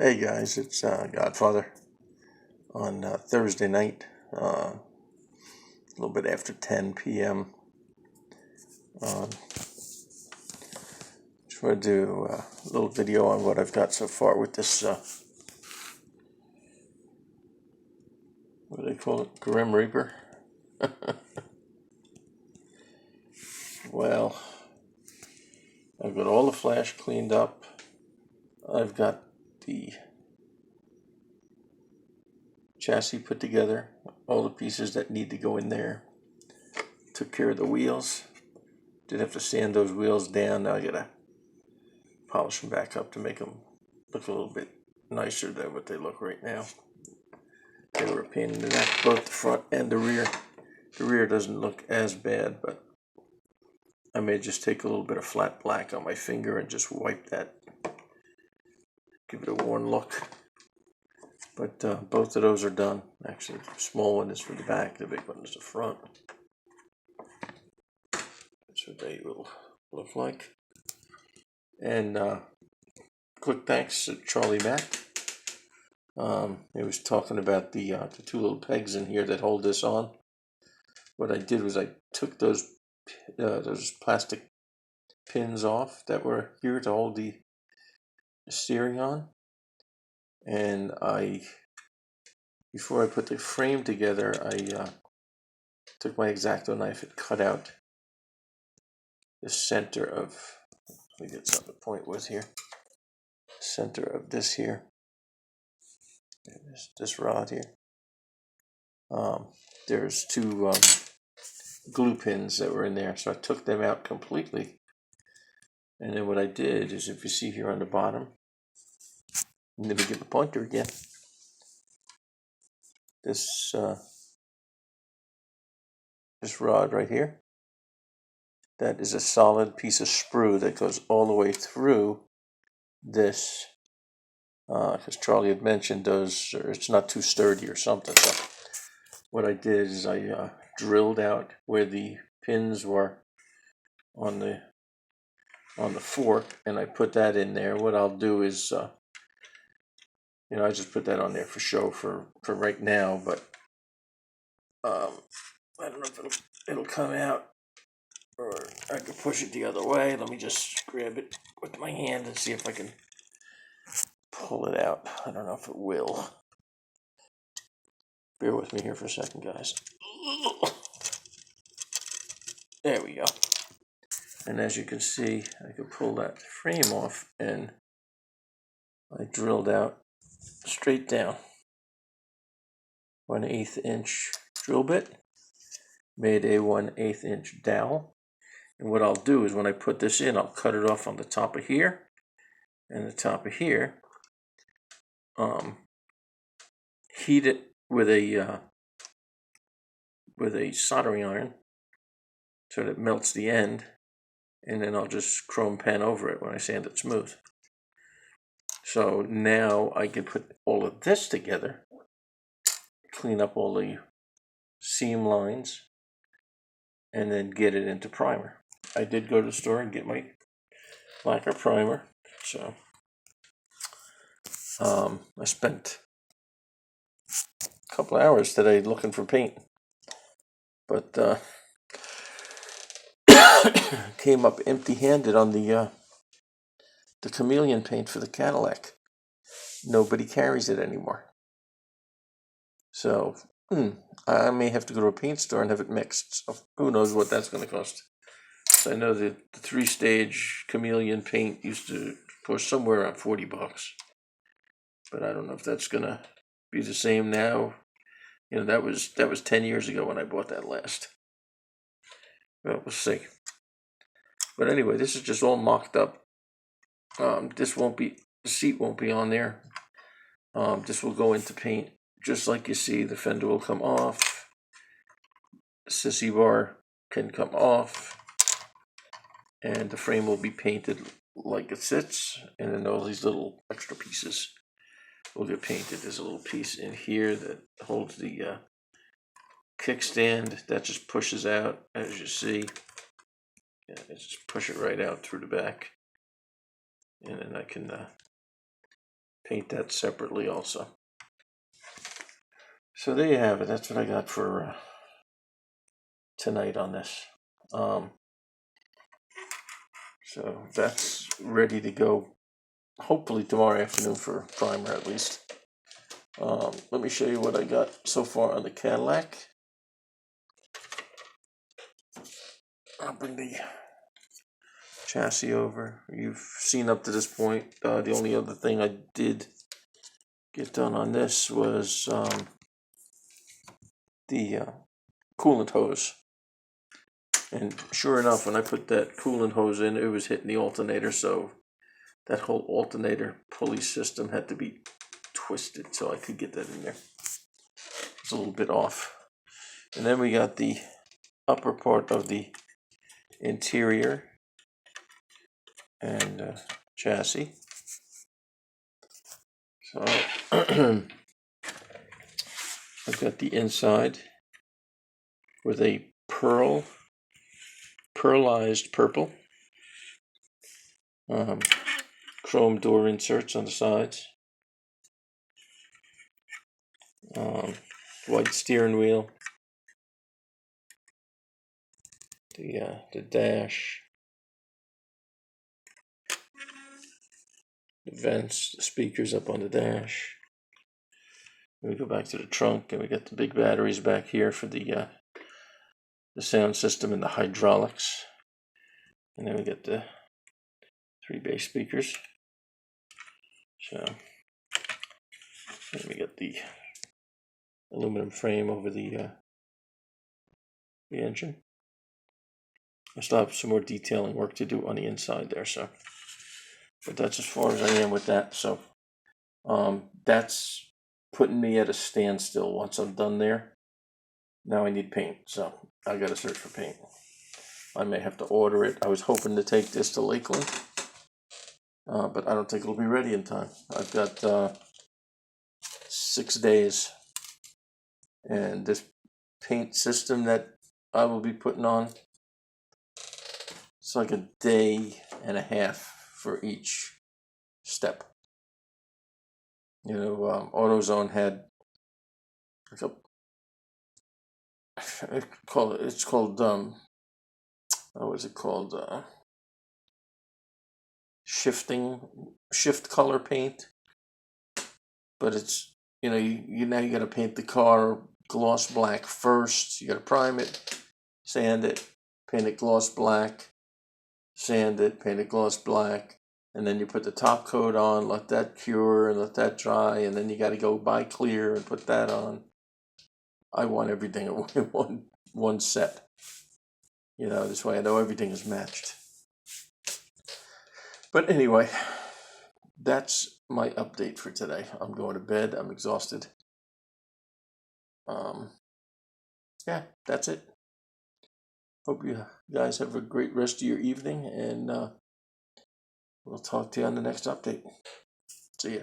Hey guys, it's Godfather on Thursday night, a little bit after 10 p.m. Just want to do a little video on what I've got so far with this, what do they call it, Grim Reaper? Well, I've got all the flash cleaned up. I've got the chassis put together, all the pieces that need to go in there. Took care of the wheels. Did have to sand those wheels down. Now I gotta polish them back up to make them look a little bit nicer than what they look right now. They were a pain in the neck, both the front and the rear. The rear doesn't look as bad, but I may just take a little bit of flat black on my finger and just wipe that, give it a worn look. But both of those are done. Actually, the small one is for the back, the big one is the front. That's what they will look like. And quick thanks to Charlie Mack. He was talking about the two little pegs in here that hold this on. What I did was I took those plastic pins off that were here to hold the steering on, and before I put the frame together, I took my X-Acto knife and cut out the center of, let me get something to point with here, center of this here, this rod here. There's two glue pins that were in there, so I took them out completely. And then what I did is, if you see here on the bottom, let me get the pointer again. This rod right here, that is a solid piece of sprue that goes all the way through this, because Charlie had mentioned those, or it's not too sturdy or something. So what I did is I drilled out where the pins were on the fork, and I put that in there. What I'll do is, I just put that on there for show for right now, but I don't know if it'll come out, or I can push it the other way. Let me just grab it with my hand and see if I can pull it out. I don't know if it will. Bear with me here for a second, guys. There we go. And as you can see, I can pull that frame off, and I drilled out straight down 1/8 inch drill bit, made a 1/8 inch dowel. And what I'll do is, when I put this in, I'll cut it off on the top of here and the top of here. Heat it with a soldering iron so that it melts the end, and then I'll just chrome pen over it when I sand it smooth. So now I can put all of this together, clean up all the seam lines, and then get it into primer. I did go to the store and get my lacquer primer, so I spent a couple hours today looking for paint, but came up empty-handed on the chameleon paint for the Cadillac. Nobody carries it anymore, so I may have to go to a paint store and have it mixed. So who knows what that's going to cost. So I know that the 3-stage chameleon paint used to cost somewhere around $40, but I don't know if that's going to be the same now. That was 10 years ago when I bought that last. Well, we'll see. But anyway, this is just all mocked up. The seat won't be on there. This will go into paint, just like you see. The fender will come off. The sissy bar can come off. And the frame will be painted like it sits. And then all these little extra pieces will get painted. There's a little piece in here that holds the kickstand. That just pushes out, as you see. Yeah, just push it right out through the back. And then I can paint that separately also. So there you have it. That's what I got for tonight on this. So that's ready to go, hopefully tomorrow afternoon for primer at least. Let me show you what I got so far on the Cadillac. I'll bring the chassis over. You've seen up to this point. The only other thing I did get done on this was the coolant hose. And sure enough, when I put that coolant hose in, it was hitting the alternator, so that whole alternator pulley system had to be twisted so I could get that in there. It's a little bit off. And then we got the upper part of the interior and chassis. So I've got the inside with a pearlized purple, chrome door inserts on the sides, white steering wheel, the dash, the vents, the speakers up on the dash. We go back to the trunk, and we got the big batteries back here for the sound system and the hydraulics. And then we get the 3 bass speakers. So then we got the aluminum frame over the engine. I still have some more detailing work to do on the inside there, so. But that's as far as I am with that. So that's putting me at a standstill. Once I'm done there, now I need paint. So I got to search for paint. I may have to order it. I was hoping to take this to Lakeland, but I don't think it'll be ready in time. I've got 6 days, and this paint system that I will be putting on, it's like a day and a half for each step. You know, AutoZone had it's called what was it called? Shift color paint. But it's, you know, you now you got to paint the car gloss black first. You got to prime it, sand it, paint it gloss black, sand it, paint it gloss black. And then you put the top coat on, let that cure and let that dry, and then you got to go buy clear and put that on. I want everything in one set. You know, this way I know everything is matched. But anyway, that's my update for today. I'm going to bed. I'm exhausted. Yeah, that's it. Hope you guys have a great rest of your evening, and we'll talk to you on the next update. See ya.